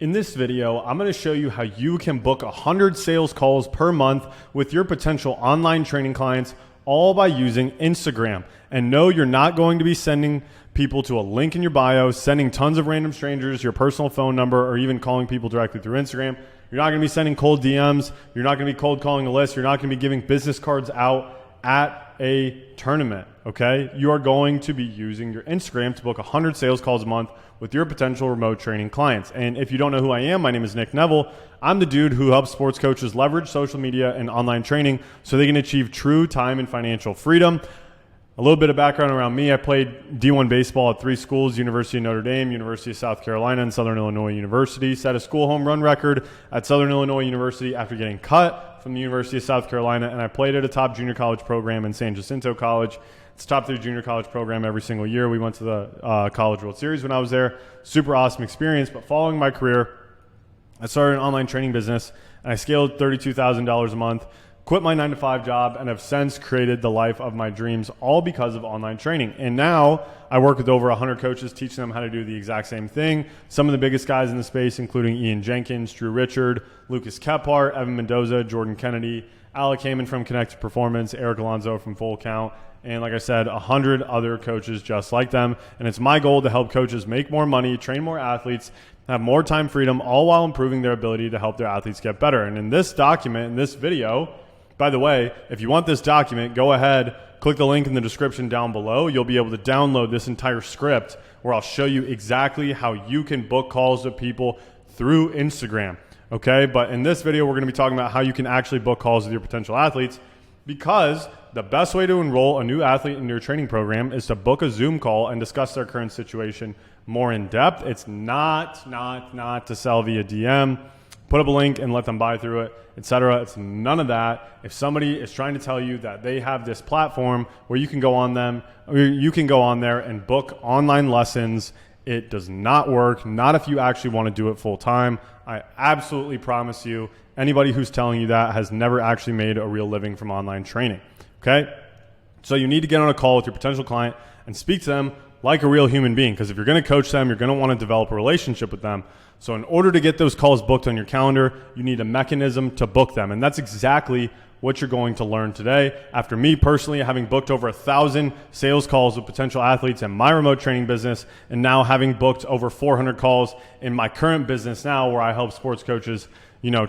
In this video, I'm going to show you how you can book 100 sales calls per month with your potential online training clients, all by using Instagram. And no, you're not going to be sending people to a link in your bio, sending tons of random strangers your personal phone number, or even calling people directly through Instagram. You're not going to be sending cold DMs. You're not going to be cold calling a list. You're not going to be giving business cards out at a tournament, okay? You are going to be using your Instagram to book 100 sales calls a month with your potential remote training clients. And if you don't know who I am, my name is Nick Neville. I'm the dude who helps sports coaches leverage social media and online training so they can achieve true time and financial freedom. A little bit of background around me. I played D1 baseball at 3 schools: University of Notre Dame, University of South Carolina, and Southern Illinois University. Set a school home run record at Southern Illinois University after getting cut from the University of South Carolina, and I played at a top junior college program in San Jac College. It's a top 3 junior college program every single year. We went to the College World Series when I was there. Super awesome experience. But following my career, I started an online training business, and I scaled $32,000 a month, quit my 9-to-5 job, and have since created the life of my dreams, all because of online training. And now I work with over 100 coaches, teaching them how to do the exact same thing. Some of the biggest guys in the space, including Ian Jenkins, Drew Richard, Lucas Kephart, Evan Mendoza, Jordan Kennedy, Alec Heyman from Connected Performance, Eric Alonzo from Full Count, and like I said, 100 other coaches just like them. And it's my goal to help coaches make more money, train more athletes, have more time freedom, all while improving their ability to help their athletes get better. And in this document, in this video, by the way, if you want this document, go ahead, click the link in the description down below. You'll be able to download this entire script where I'll show you exactly how you can book calls with people through Instagram. Okay, but in this video, we're going to be talking about how you can actually book calls with your potential athletes, because the best way to enroll a new athlete in your training program is to book a Zoom call and discuss their current situation more in depth. It's not to sell via DM, put up a link and let them buy through it, etc. It's none of that. If somebody is trying to tell you that they have this platform where you can go on there and book online lessons, it does not work. Not if you actually want to do it full time. I absolutely promise you, anybody who's telling you that has never actually made a real living from online training. Okay? So you need to get on a call with your potential client and speak to them like a real human being, because if you're going to coach them, you're going to want to develop a relationship with them. So in order to get those calls booked on your calendar, you need a mechanism to book them. And that's exactly what you're going to learn today. After me personally having booked over 1,000 sales calls with potential athletes in my remote training business, and now having booked over 400 calls in my current business now, where I help sports coaches,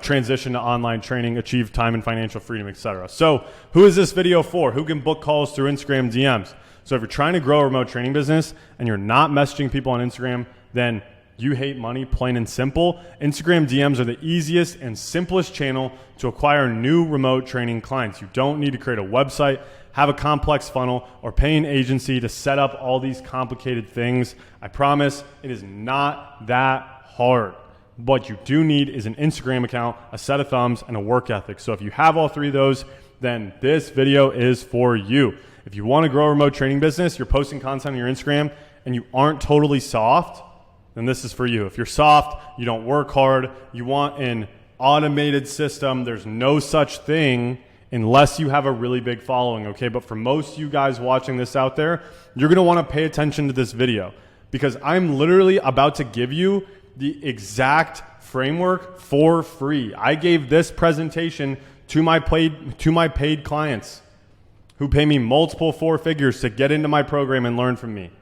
transition to online training, achieve time and financial freedom, etc. So who is this video for? Who can book calls through Instagram DMs? So if you're trying to grow a remote training business and you're not messaging people on Instagram, then you hate money, plain and simple. Instagram DMs are the easiest and simplest channel to acquire new remote training clients. You don't need to create a website, have a complex funnel, or pay an agency to set up all these complicated things. I promise it is not that hard. What you do need is an Instagram account, a set of thumbs, and a work ethic. So if you have all 3 of those, then this video is for you. If you want to grow a remote training business, you're posting content on your Instagram, and you aren't totally soft, then this is for you. If you're soft, you don't work hard, you want an automated system, there's no such thing unless you have a really big following, okay? But for most of you guys watching this out there, you're going to want to pay attention to this video, because I'm literally about to give you the exact framework for free. I gave this presentation to my paid clients who pay me multiple 4 figures to get into my program and learn from me.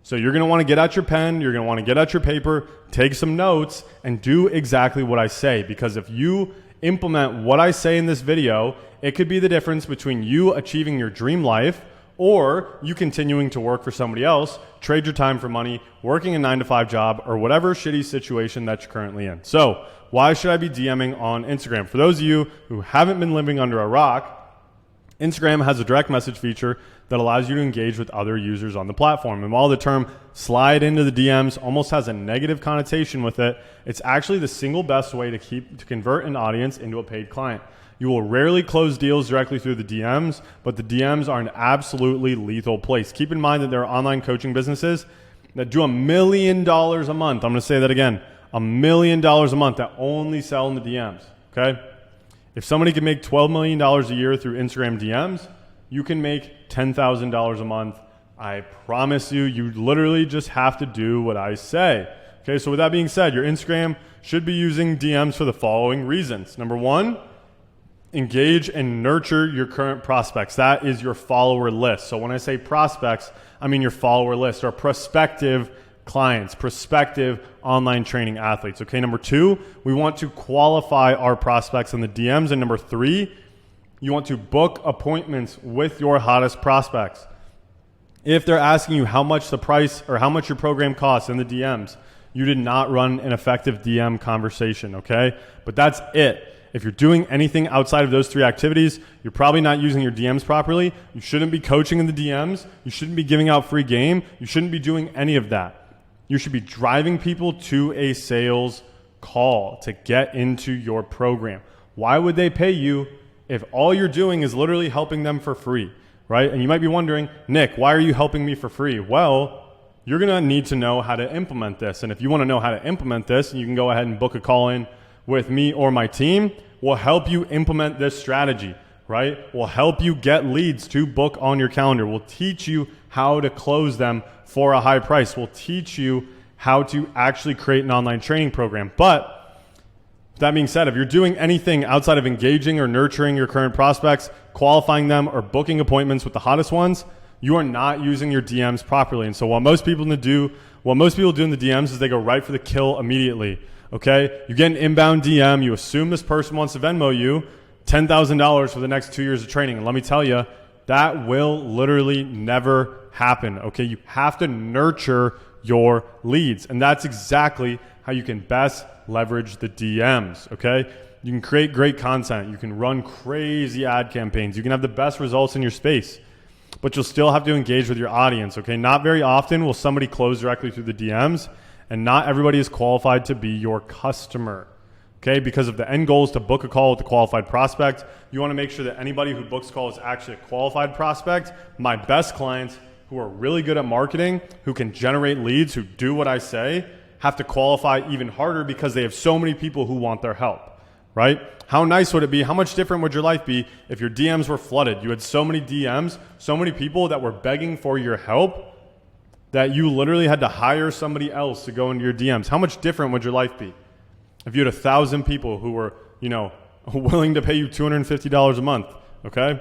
So you're going to want to get out your pen, you're going to want to get out your paper, take some notes, and do exactly what I say. Because if you implement what I say in this video, it could be the difference between you achieving your dream life or you continuing to work for somebody else, trade your time for money, working a 9-to-5 job, or whatever shitty situation that you're currently in. So why should I be DMing on Instagram? For those of you who haven't been living under a rock, Instagram has a direct message feature that allows you to engage with other users on the platform. And while the term slide into the DMs almost has a negative connotation with it, it's actually the single best way to convert an audience into a paid client. You will rarely close deals directly through the DMs, but the DMs are an absolutely lethal place. Keep in mind that there are online coaching businesses that do $1 million a month. I'm going to say that again, $1 million a month that only sell in the DMs, okay? If somebody can make $12 million a year through Instagram DMs, you can make $10,000 a month. I promise you, you literally just have to do what I say. Okay, so with that being said, your Instagram should be using DMs for the following reasons. Number one, engage and nurture your current prospects. That is your follower list. So when I say prospects, I mean your follower list or prospective clients, prospective online training athletes. Okay, number two, we want to qualify our prospects in the DMs. And number three, you want to book appointments with your hottest prospects. If they're asking you how much the price or how much your program costs in the DMs, you did not run an effective DM conversation, okay? But that's it. If you're doing anything outside of those three activities, you're probably not using your DMs properly. You shouldn't be coaching in the DMs. You shouldn't be giving out free game. You shouldn't be doing any of that. You should be driving people to a sales call to get into your program. Why would they pay you if all you're doing is literally helping them for free, right? And you might be wondering, Nick, why are you helping me for free? Well, you're going to need to know how to implement this. And if you want to know how to implement this, you can go ahead and book a call in with me or my team. We'll help you implement this strategy, right? We'll help you get leads to book on your calendar. We'll teach you how to close them for a high price. We'll teach you how to actually create an online training program. But with that being said, if you're doing anything outside of engaging or nurturing your current prospects, qualifying them, or booking appointments with the hottest ones, you are not using your DMs properly. And so what most people do in the DMs is they go right for the kill immediately. Okay, you get an inbound DM, you assume this person wants to Venmo you $10,000 for the next 2 years of training. And let me tell you, that will literally never happen. Okay, you have to nurture your leads. And that's exactly how you can best leverage the DMs. Okay, you can create great content. You can run crazy ad campaigns. You can have the best results in your space, but you'll still have to engage with your audience. Okay, not very often will somebody close directly through the DMs. And not everybody is qualified to be your customer, okay? Because if the end goal is to book a call with a qualified prospect, you want to make sure that anybody who books a call is actually a qualified prospect. My best clients who are really good at marketing, who can generate leads, who do what I say, have to qualify even harder because they have so many people who want their help, right? How nice would it be? How much different would your life be if your DMs were flooded? You had so many DMs, so many people that were begging for your help that you literally had to hire somebody else to go into your DMs. How much different would your life be if you had 1,000 people who were, willing to pay you $250 a month, okay?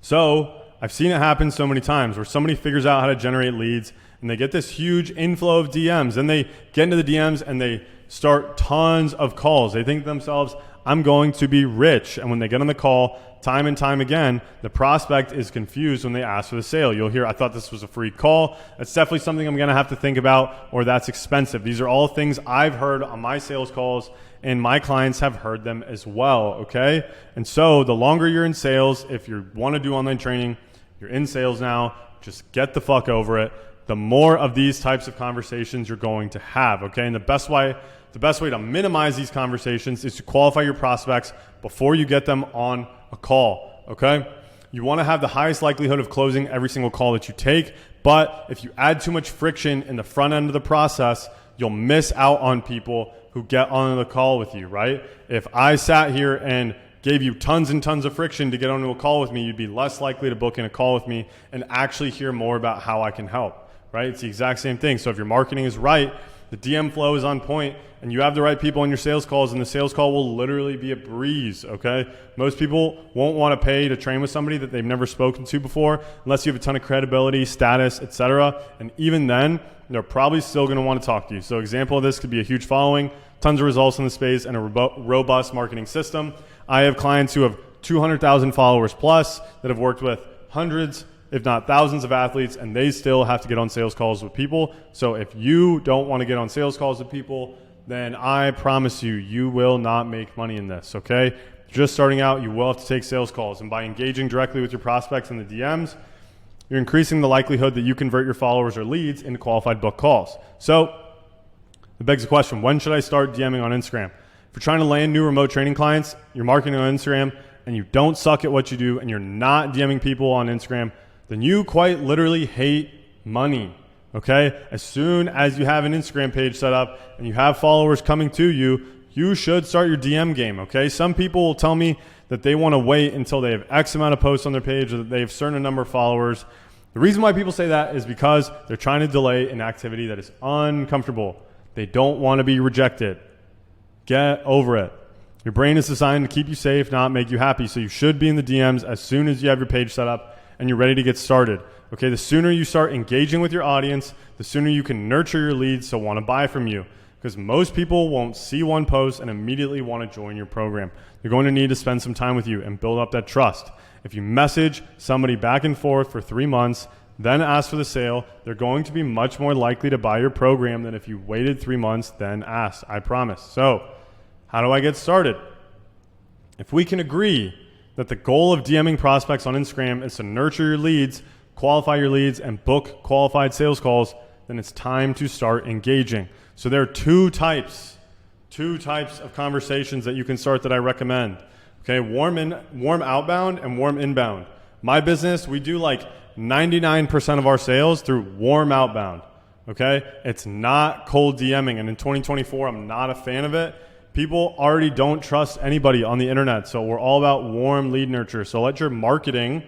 So I've seen it happen so many times where somebody figures out how to generate leads and they get this huge inflow of DMs and they get into the DMs and they start tons of calls. They think to themselves, I'm going to be rich. And when they get on the call, time and time again, the prospect is confused when they ask for the sale. You'll hear, I thought this was a free call. That's definitely something I'm going to have to think about, or that's expensive. These are all things I've heard on my sales calls, and my clients have heard them as well, okay? And so the longer you're in sales, if you want to do online training, you're in sales now, just get the fuck over it. The more of these types of conversations you're going to have, okay? And the best way to minimize these conversations is to qualify your prospects before you get them on a call, okay? You want to have the highest likelihood of closing every single call that you take, but if you add too much friction in the front end of the process, you'll miss out on people who get on the call with you, right? If I sat here and gave you tons and tons of friction to get onto a call with me, you'd be less likely to book in a call with me and actually hear more about how I can help, right? It's the exact same thing. So if your marketing is right, the DM flow is on point, and you have the right people on your sales calls, and the sales call will literally be a breeze, okay? Most people won't want to pay to train with somebody that they've never spoken to before unless you have a ton of credibility, status, etc. And even then, they're probably still going to want to talk to you. So example of this could be a huge following, tons of results in the space, and a robust marketing system. I have clients who have 200,000 followers plus that have worked with hundreds, if not thousands of athletes, and they still have to get on sales calls with people. So if you don't want to get on sales calls with people, then I promise you, you will not make money in this, okay? Just starting out, you will have to take sales calls. And by engaging directly with your prospects in the DMs, you're increasing the likelihood that you convert your followers or leads into qualified book calls. So it begs the question, when should I start DMing on Instagram? If you're trying to land new remote training clients, you're marketing on Instagram, and you don't suck at what you do, and you're not DMing people on Instagram, then you quite literally hate money, okay? As soon as you have an Instagram page set up and you have followers coming to you, you should start your DM game, okay? Some people will tell me that they want to wait until they have X amount of posts on their page or that they have a certain number of followers. The reason why people say that is because they're trying to delay an activity that is uncomfortable. They don't want to be rejected. Get over it. Your brain is designed to keep you safe, not make you happy. So you should be in the DMs as soon as you have your page set up and you're ready to get started. Okay, the sooner you start engaging with your audience, the sooner you can nurture your leads to want to buy from you. Because most people won't see one post and immediately want to join your program. You're going to need to spend some time with you and build up that trust. If you message somebody back and forth for 3 months, then ask for the sale, they're going to be much more likely to buy your program than if you waited 3 months, then asked. I promise. So, how do I get started? If we can agree that the goal of DMing prospects on Instagram is to nurture your leads, qualify your leads, and book qualified sales calls, then it's time to start engaging. So there are two types of conversations that you can start that I recommend. Okay, warm outbound and warm inbound. My business, we do like 99% of our sales through warm outbound. Okay, it's not cold DMing, and in 2024, I'm not a fan of it. People already don't trust anybody on the internet, so we're all about warm lead nurture. So let your marketing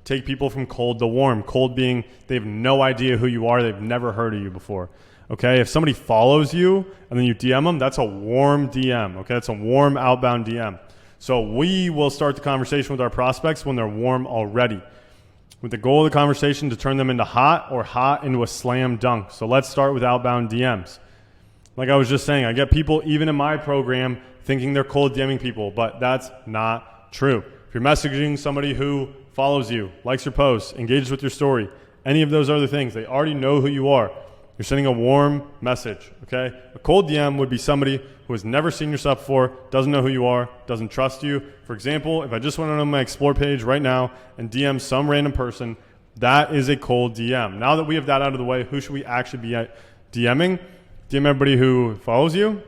take people from cold to warm. Cold being they have no idea who you are, they've never heard of you before. Okay, if somebody follows you and then you DM them, that's a warm DM. Okay, that's a warm outbound DM. So we will start the conversation with our prospects when they're warm already, with the goal of the conversation to turn them into hot or hot into a slam dunk. So let's start with outbound DMs. Like I was just saying, I get people even in my program thinking they're cold DMing people, but that's not true. If you're messaging somebody who follows you, likes your posts, engages with your story, any of those other things, they already know who you are. You're sending a warm message, okay? A cold DM would be somebody who has never seen your stuff before, doesn't know who you are, doesn't trust you. For example, if I just went on my Explore page right now and DM some random person, that is a cold DM. Now that we have that out of the way, who should we actually be DMing? DM everybody who follows you,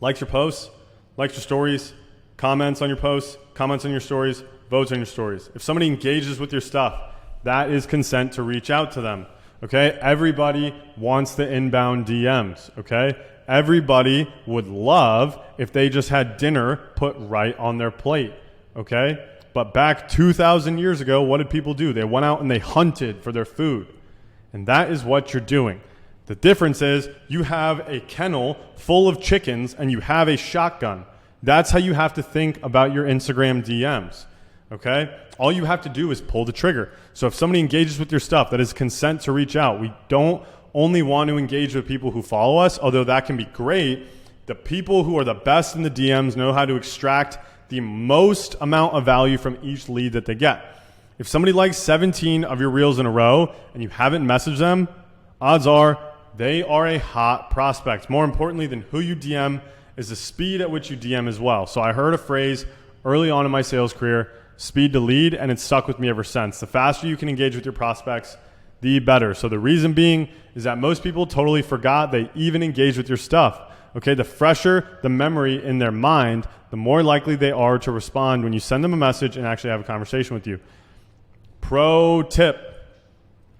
likes your posts, likes your stories, comments on your posts, comments on your stories, votes on your stories. If somebody engages with your stuff, that is consent to reach out to them. Okay, everybody wants the inbound DMs, okay? Everybody would love if they just had dinner put right on their plate, okay? But back 2,000 years ago, what did people do? They went out and they hunted for their food. And that is what you're doing. The difference is you have a kennel full of chickens and you have a shotgun. That's how you have to think about your Instagram DMs, okay? All you have to do is pull the trigger. So if somebody engages with your stuff, that is consent to reach out. We don't only want to engage with people who follow us, although that can be great. The people who are the best in the DMs know how to extract the most amount of value from each lead that they get. If somebody likes 17 of your reels in a row and you haven't messaged them, odds are they are a hot prospect. More importantly than who you DM is the speed at which you DM as well. So I heard a phrase early on in my sales career, speed to lead, and it's stuck with me ever since. The faster you can engage with your prospects, the better. So the reason being is that most people totally forgot they even engaged with your stuff. Okay, the fresher the memory in their mind, the more likely they are to respond when you send them a message and actually have a conversation with you. Pro tip,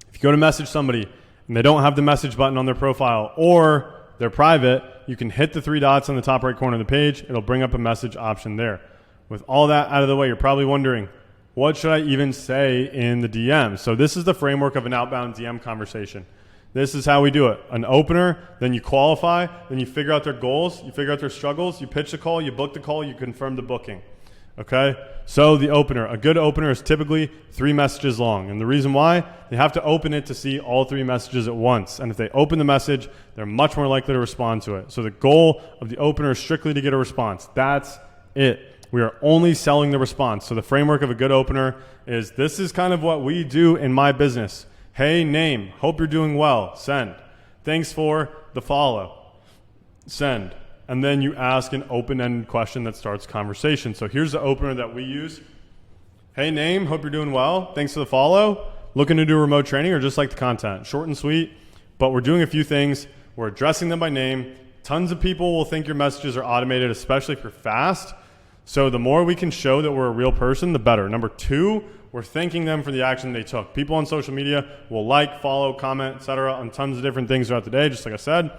if you go to message somebody and they don't have the message button on their profile or they're private, you can hit the 3 dots on the top right corner of the page. It'll bring up a message option there. With all that out of the way, you're probably wondering, what should I even say in the DM? So this is the framework of an outbound DM conversation. This is how we do it. An opener, then you qualify, then you figure out their goals, you figure out their struggles, you pitch the call, you book the call, you confirm the booking. Okay? So the opener. A good opener is typically 3 messages long. And the reason why, they have to open it to see all 3 messages at once. And if they open the message, they're much more likely to respond to it. So the goal of the opener is strictly to get a response. That's it. We are only selling the response. So the framework of a good opener is this is kind of what we do in my business. Hey, name. Hope you're doing well. Send. Thanks for the follow. Send. And then you ask an open-ended question that starts conversation. So here's the opener that we use. Hey, name. Hope you're doing well. Thanks for the follow. Looking to do remote training or just like the content? Short and sweet, but we're doing a few things. We're addressing them by name. Tons of people will think your messages are automated, especially if you're fast. So the more we can show that we're a real person, the better. Number 2, we're thanking them for the action they took. People on social media will like, follow, comment, etc. on tons of different things throughout the day, just like I said.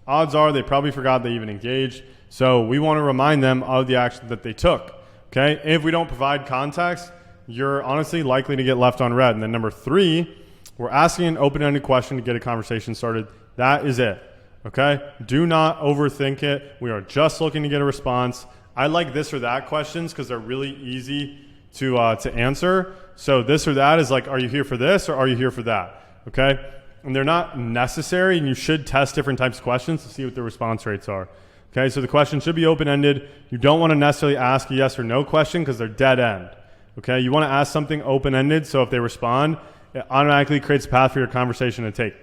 Odds are they probably forgot they even engaged. So we want to remind them of the action that they took. Okay? If we don't provide context, you're honestly likely to get left on red. And then number 3, we're asking an open-ended question to get a conversation started. That is it. Okay? Do not overthink it. We are just looking to get a response. I like this or that questions because they're really easy to answer. So this or that is like, are you here for this or are you here for that? Okay? And they're not necessary, and you should test different types of questions to see what the response rates are. Okay? So the question should be open-ended. You don't want to necessarily ask a yes or no question because they're dead end. Okay? You want to ask something open-ended, so if they respond, it automatically creates a path for your conversation to take.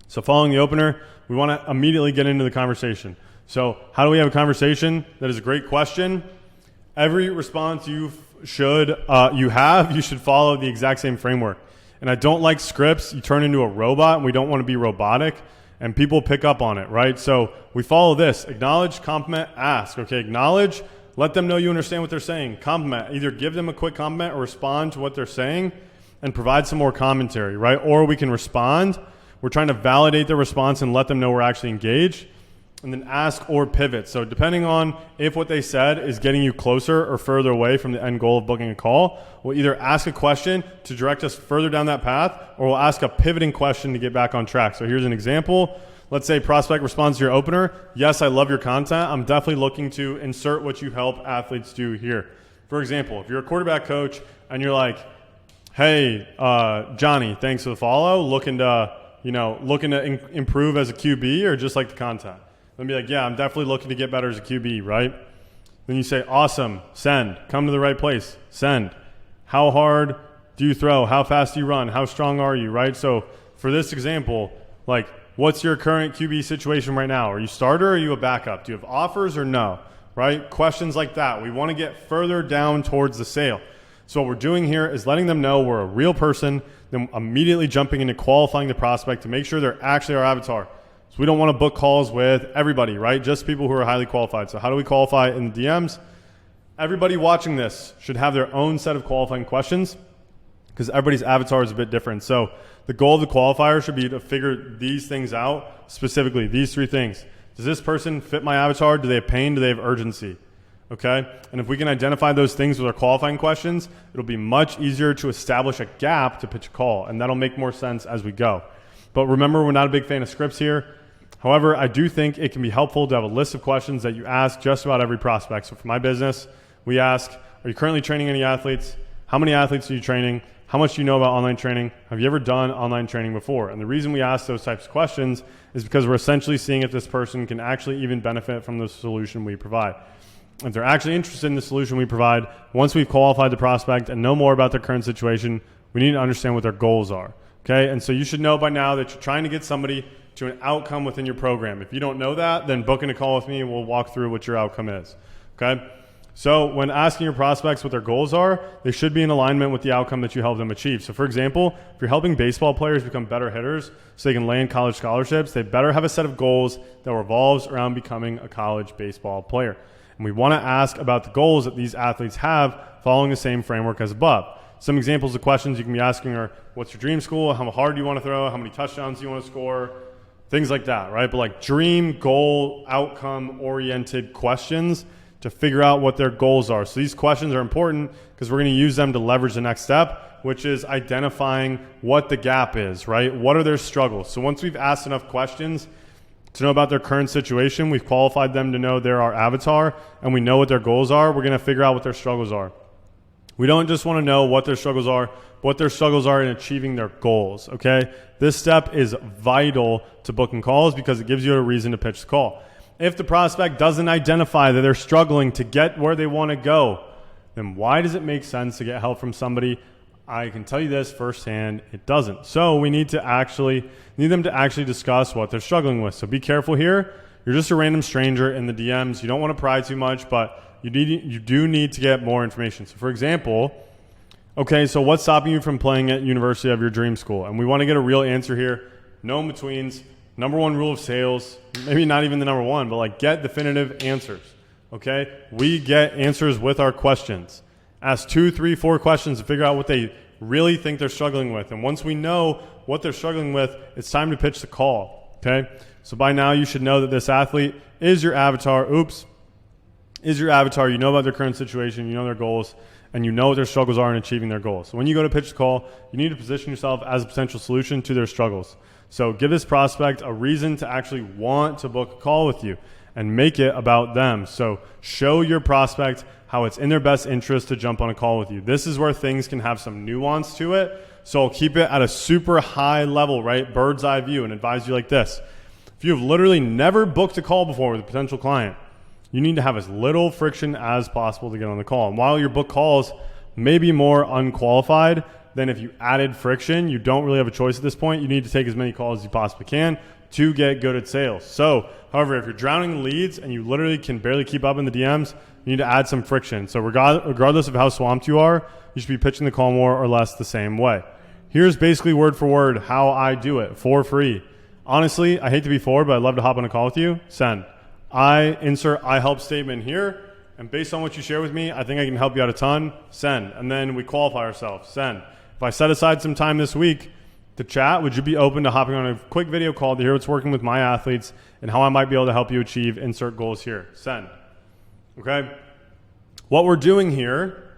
So following the opener, we want to immediately get into the conversation. So how do we have a conversation? That is a great question. Every response you should follow the exact same framework. And I don't like scripts. You turn into a robot, and we don't want to be robotic, and people pick up on it, right? So we follow this. Acknowledge, compliment, ask. Okay, acknowledge. Let them know you understand what they're saying. Compliment. Either give them a quick compliment or respond to what they're saying and provide some more commentary, right? Or we can respond. We're trying to validate their response and let them know we're actually engaged. And then ask or pivot. So depending on if what they said is getting you closer or further away from the end goal of booking a call, we'll either ask a question to direct us further down that path, or we'll ask a pivoting question to get back on track. So here's an example. Let's say prospect responds to your opener. Yes, I love your content. I'm definitely looking to insert what you help athletes do here. For example, if you're a quarterback coach and you're like, hey, Johnny, thanks for the follow. Looking to improve as a QB or just like the content? Then be like, yeah, I'm definitely looking to get better as a QB, right? Then you say, awesome, send. Come to the right place, send. How hard do you throw? How fast do you run? How strong are you, right? So for this example, like, what's your current QB situation right now? Are you starter or are you a backup? Do you have offers or no, right? Questions like that. We want to get further down towards the sale. So what we're doing here is letting them know we're a real person, then immediately jumping into qualifying the prospect to make sure they're actually our avatar. So we don't want to book calls with everybody, right? Just people who are highly qualified. So how do we qualify in the DMs? Everybody watching this should have their own set of qualifying questions because everybody's avatar is a bit different. So the goal of the qualifier should be to figure these things out, specifically these three things. Does this person fit my avatar? Do they have pain? Do they have urgency? Okay? And if we can identify those things with our qualifying questions, it'll be much easier to establish a gap to pitch a call, and that'll make more sense as we go. But remember, we're not a big fan of scripts here. However, I do think it can be helpful to have a list of questions that you ask just about every prospect. So for my business, we ask, are you currently training any athletes? How many athletes are you training? How much do you know about online training? Have you ever done online training before? And the reason we ask those types of questions is because we're essentially seeing if this person can actually even benefit from the solution we provide. If they're actually interested in the solution we provide, once we've qualified the prospect and know more about their current situation, we need to understand what their goals are. Okay? And so you should know by now that you're trying to get somebody to an outcome within your program. If you don't know that, then booking a call with me and we'll walk through what your outcome is. Okay? So when asking your prospects what their goals are, they should be in alignment with the outcome that you help them achieve. So for example, if you're helping baseball players become better hitters so they can land college scholarships, they better have a set of goals that revolves around becoming a college baseball player. And we want to ask about the goals that these athletes have following the same framework as above. Some examples of questions you can be asking are, what's your dream school? How hard do you want to throw? How many touchdowns do you want to score? Things like that, right? But like dream, goal, outcome-oriented questions to figure out what their goals are. So these questions are important because we're going to use them to leverage the next step, which is identifying what the gap is, right? What are their struggles? So once we've asked enough questions to know about their current situation, we've qualified them to know they're our avatar, and we know what their goals are, we're going to figure out what their struggles are. We don't just want to know what their struggles are, but what their struggles are in achieving their goals, okay? This step is vital to booking calls because it gives you a reason to pitch the call. If the prospect doesn't identify that they're struggling to get where they want to go, then why does it make sense to get help from somebody? I can tell you this firsthand, it doesn't. So we need them to actually discuss what they're struggling with. So be careful here. You're just a random stranger in the DMs. You don't want to pry too much, but you do need to get more information. So for example, okay, so what's stopping you from playing at university of your dream school? And we want to get a real answer here. No in-betweens. Number one rule of sales, maybe not even the number one, but like get definitive answers, okay? We get answers with our questions. Ask 2, 3, 4 questions to figure out what they really think they're struggling with. And once we know what they're struggling with, it's time to pitch the call, okay? So by now you should know that this athlete is your avatar. Is your avatar. You know about their current situation, you know their goals, and you know what their struggles are in achieving their goals. So when you go to pitch the call, you need to position yourself as a potential solution to their struggles. So give this prospect a reason to actually want to book a call with you and make it about them. So show your prospect how it's in their best interest to jump on a call with you. This is where things can have some nuance to it. So I'll keep it at a super high level, right? Bird's eye view, and advise you like this. If you have literally never booked a call before with a potential client, you need to have as little friction as possible to get on the call. And while your book calls may be more unqualified than if you added friction, you don't really have a choice at this point. You need to take as many calls as you possibly can to get good at sales. So, however, if you're drowning in leads and you literally can barely keep up in the DMs, you need to add some friction. So regardless of how swamped you are, you should be pitching the call more or less the same way. Here's basically word for word how I do it for free. Honestly, I hate to be forward, but I'd love to hop on a call with you. Send. I insert I help statement here, and based on what you share with me, I think I can help you out a ton. Send. And then we qualify ourselves. Send. If I set aside some time this week to chat, would you be open to hopping on a quick video call to hear what's working with my athletes and how I might be able to help you achieve insert goals here? Send. Okay? What we're doing here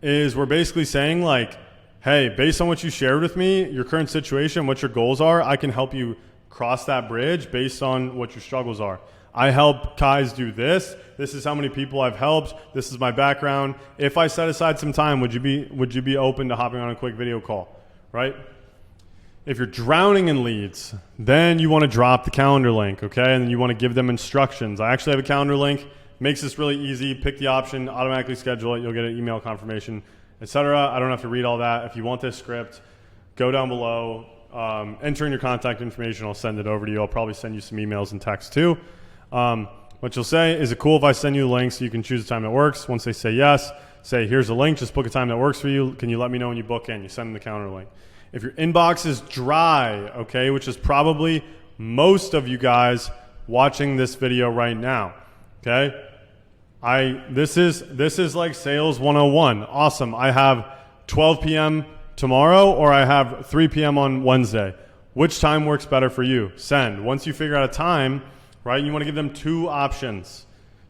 is we're basically saying like, hey, based on what you shared with me, your current situation, what your goals are, I can help you cross that bridge based on what your struggles are. I help guys do this. This is how many people I've helped. This is my background. If I set aside some time, would you be open to hopping on a quick video call, right? If you're drowning in leads, then you want to drop the calendar link, okay? And then you want to give them instructions. I actually have a calendar link. Makes this really easy. Pick the option, automatically schedule it. You'll get an email confirmation, etc. I don't have to read all that. If you want this script, go down below, enter in your contact information. I'll send it over to you. I'll probably send you some emails and text too. What you'll say, is it cool if I send you the link so you can choose a time that works? Once they say yes, say, here's the link. Just book a time that works for you. Can you let me know when you book in? You send them the calendar link. If your inbox is dry, okay, which is probably most of you guys watching this video right now, okay? This is like sales 101. Awesome. I have 12 p.m. tomorrow, or I have 3 p.m. on Wednesday. Which time works better for you? Send. Once you figure out a time, right, you want to give them two options.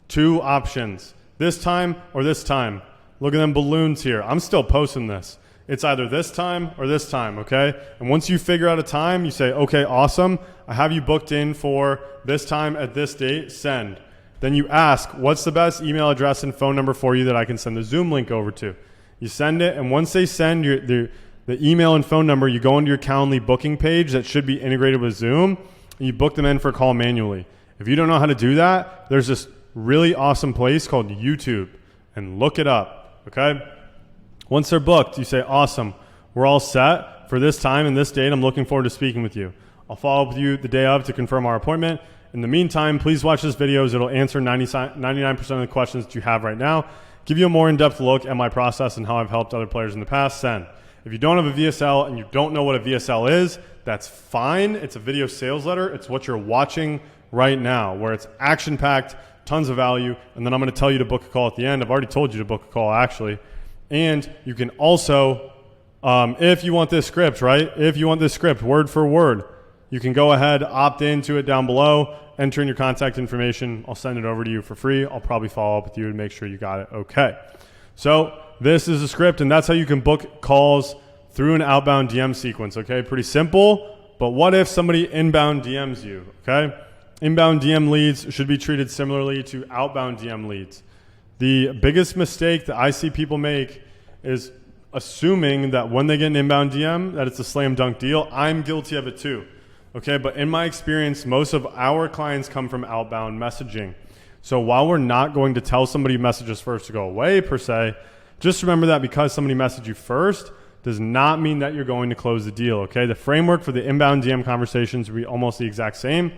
Two options. This time or this time. Look at them balloons here. I'm still posting this. It's either this time or this time, okay? And once you figure out a time, you say, okay, awesome. I have you booked in for this time at this date. Send. Then you ask, what's the best email address and phone number for you that I can send the Zoom link over to? You send it, and once they send the email and phone number, you go into your Calendly booking page that should be integrated with Zoom, and you book them in for a call manually. If you don't know how to do that, there's this really awesome place called YouTube, and look it up, okay? Once they're booked, you say, awesome, we're all set for this time and this date. I'm looking forward to speaking with you. I'll follow up with you the day of to confirm our appointment. In the meantime, please watch this video as it'll answer 99% of the questions that you have right now, give you a more in-depth look at my process and how I've helped other players in the past. Send. If you don't have a VSL and you don't know what a VSL is, that's fine. It's a video sales letter. It's what you're watching right now, where it's action-packed, tons of value, and then I'm going to tell you to book a call at the end. I've already told you to book a call, actually. And you can also, if you want this script, right? If you want this script, word for word, you can go ahead, opt into it down below, enter in your contact information. I'll send it over to you for free. I'll probably follow up with you and make sure you got it okay. So this is a script, and that's how you can book calls through an outbound DM sequence, okay? Pretty simple, but what if somebody inbound DMs you, okay? Inbound DM leads should be treated similarly to outbound DM leads. The biggest mistake that I see people make is assuming that when they get an inbound DM that it's a slam dunk deal. I'm guilty of it too. Okay, but in my experience, most of our clients come from outbound messaging. So while we're not going to tell somebody messages first to go away per se, just remember that because somebody messaged you first does not mean that you're going to close the deal, okay? The framework for the inbound DM conversations will be almost the exact same.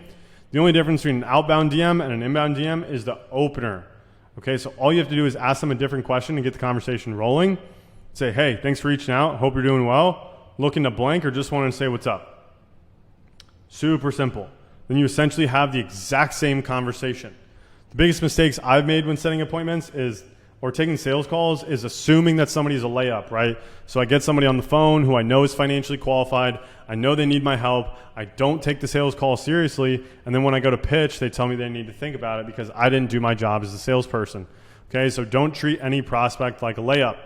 The only difference between an outbound DM and an inbound DM is the opener. Okay, so all you have to do is ask them a different question and get the conversation rolling. Say, hey, thanks for reaching out. Hope you're doing well. Looking to blank or just wanting to say what's up. Super simple. Then you essentially have the exact same conversation. The biggest mistakes I've made when setting appointments or taking sales calls is assuming that somebody's a layup, right? So I get somebody on the phone who I know is financially qualified. I know they need my help. I don't take the sales call seriously. And then when I go to pitch, they tell me they need to think about it because I didn't do my job as a salesperson. Okay, so don't treat any prospect like a layup.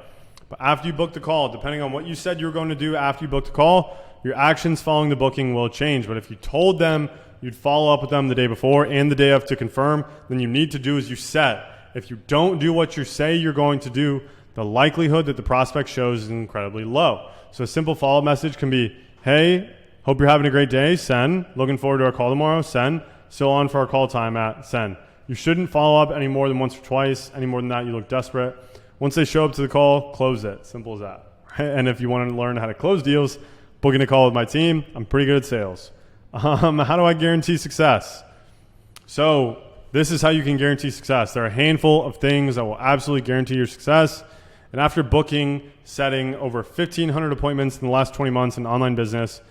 But after you book the call, depending on what you said you were going to do after you booked the call, your actions following the booking will change. But if you told them you'd follow up with them the day before and the day of to confirm, then you need to do as you said. If you don't do what you say you're going to do, the likelihood that the prospect shows is incredibly low. So a simple follow-up message can be, hey, hope you're having a great day, send. Looking forward to our call tomorrow, send. Still on for our call time at send. You shouldn't follow up any more than once or twice. Any more than that, you look desperate. Once they show up to the call, close it. Simple as that. And if you want to learn how to close deals, booking a call with my team. I'm pretty good at sales. How do I guarantee success? So this is how you can guarantee success. There are a handful of things that will absolutely guarantee your success. And after booking, setting over 1,500 appointments in the last 20 months in online business,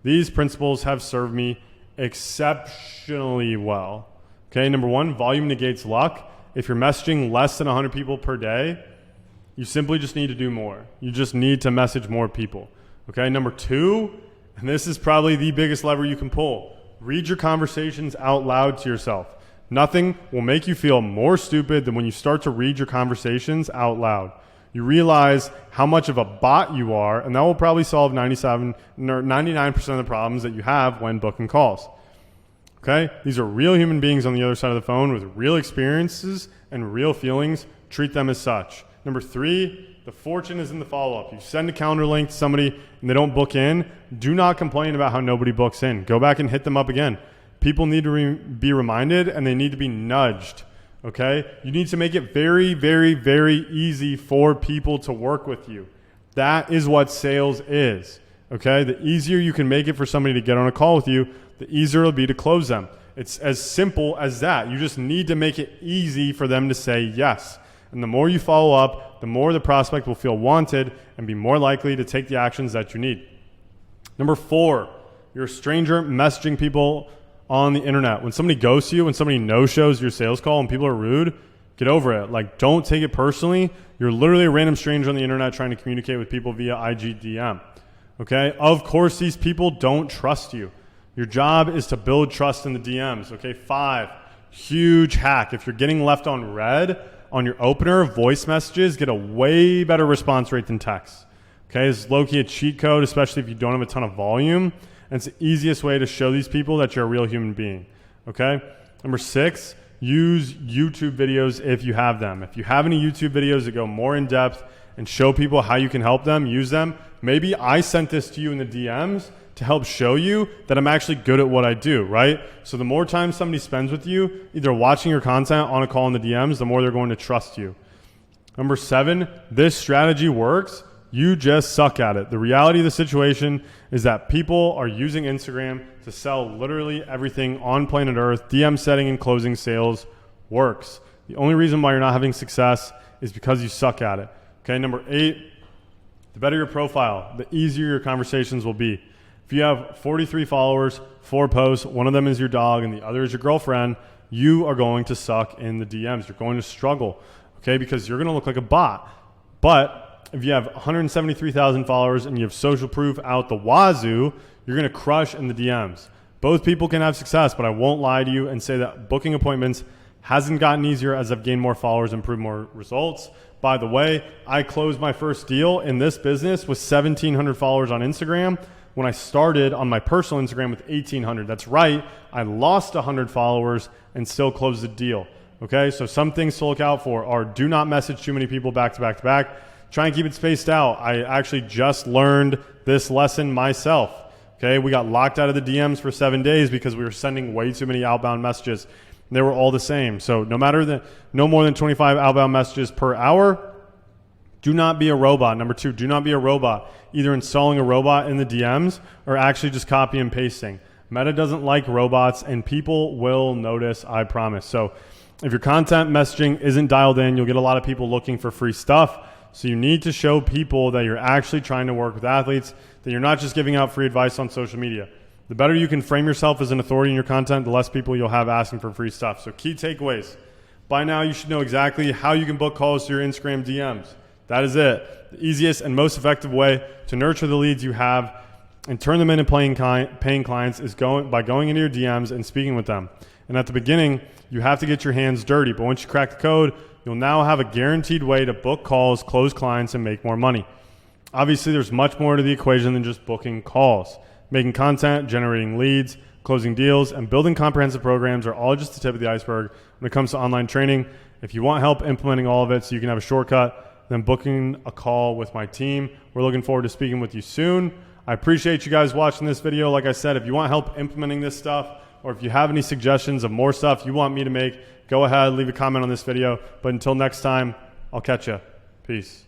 these principles have served me exceptionally well. Okay, number one, volume negates luck. If you're messaging less than 100 people per day, you simply just need to do more. You just need to message more people. Okay, number two, and this is probably the biggest lever you can pull, read your conversations out loud to yourself. Nothing will make you feel more stupid than when you start to read your conversations out loud. You realize how much of a bot you are, and that will probably solve 99% of the problems that you have when booking calls. Okay? These are real human beings on the other side of the phone with real experiences and real feelings. Treat them as such. Number three, the fortune is in the follow-up. You send a calendar link to somebody and they don't book in, do not complain about how nobody books in. Go back and hit them up again. People need to be reminded and they need to be nudged. Okay? You need to make it very, very, very easy for people to work with you. That is what sales is. Okay? The easier you can make it for somebody to get on a call with you, the easier it'll be to close them. It's as simple as that. You just need to make it easy for them to say yes. And the more you follow up, the more the prospect will feel wanted and be more likely to take the actions that you need. Number four, you're a stranger messaging people on the internet. When somebody ghosts you, when somebody no-shows your sales call and people are rude, get over it. Like, don't take it personally. You're literally a random stranger on the internet trying to communicate with people via IG DM. Okay? Of course, these people don't trust you. Your job is to build trust in the DMs. Okay? 5, huge hack. If you're getting left on red on your opener, voice messages get a way better response rate than text. Okay? It's low-key a cheat code, especially if you don't have a ton of volume. And it's the easiest way to show these people that you're a real human being. Okay? Number 6, use YouTube videos if you have them. If you have any YouTube videos that go more in depth and show people how you can help them, use them. Maybe I sent this to you in the DMs to help show you that I'm actually good at what I do, right? So the more time somebody spends with you, either watching your content on a call in the DMs, the more they're going to trust you. Number 7, this strategy works. You just suck at it. The reality of the situation is that people are using Instagram to sell literally everything on planet Earth. DM setting and closing sales works. The only reason why you're not having success is because you suck at it. Okay, number 8, the better your profile, the easier your conversations will be. If you have 43 followers, 4 posts, one of them is your dog and the other is your girlfriend, you are going to suck in the DMs. You're going to struggle, okay, because you're going to look like a bot. But if you have 173,000 followers and you have social proof out the wazoo, you're going to crush in the DMs. Both people can have success, but I won't lie to you and say that booking appointments hasn't gotten easier as I've gained more followers and improved more results. By the way, I closed my first deal in this business with 1,700 followers on Instagram when I started on my personal Instagram with 1,800. That's right. I lost 100 followers and still closed the deal. Okay, so some things to look out for are do not message too many people back to back to back. Try and keep it spaced out. I actually just learned this lesson myself. Okay, we got locked out of the DMs for 7 days because we were sending way too many outbound messages. They were all the same. So no more than 25 outbound messages per hour. Do not be a robot. Number 2, do not be a robot. Either installing a robot in the DMs or actually just copy and pasting. Meta doesn't like robots and people will notice, I promise. So if your content messaging isn't dialed in, you'll get a lot of people looking for free stuff. So you need to show people that you're actually trying to work with athletes, that you're not just giving out free advice on social media. The better you can frame yourself as an authority in your content, the less people you'll have asking for free stuff. So key takeaways. By now, you should know exactly how you can book calls to your Instagram DMs. That is it. The easiest and most effective way to nurture the leads you have and turn them into paying clients is by going into your DMs and speaking with them. And at the beginning, you have to get your hands dirty. But once you crack the code, you'll now have a guaranteed way to book calls, close clients, and make more money. Obviously, there's much more to the equation than just booking calls. Making content, generating leads, closing deals, and building comprehensive programs are all just the tip of the iceberg when it comes to online training. If you want help implementing all of it so you can have a shortcut, then booking a call with my team. We're looking forward to speaking with you soon. I appreciate you guys watching this video. Like I said, if you want help implementing this stuff, or if you have any suggestions of more stuff you want me to make, go ahead, leave a comment on this video. But until next time, I'll catch you. Peace.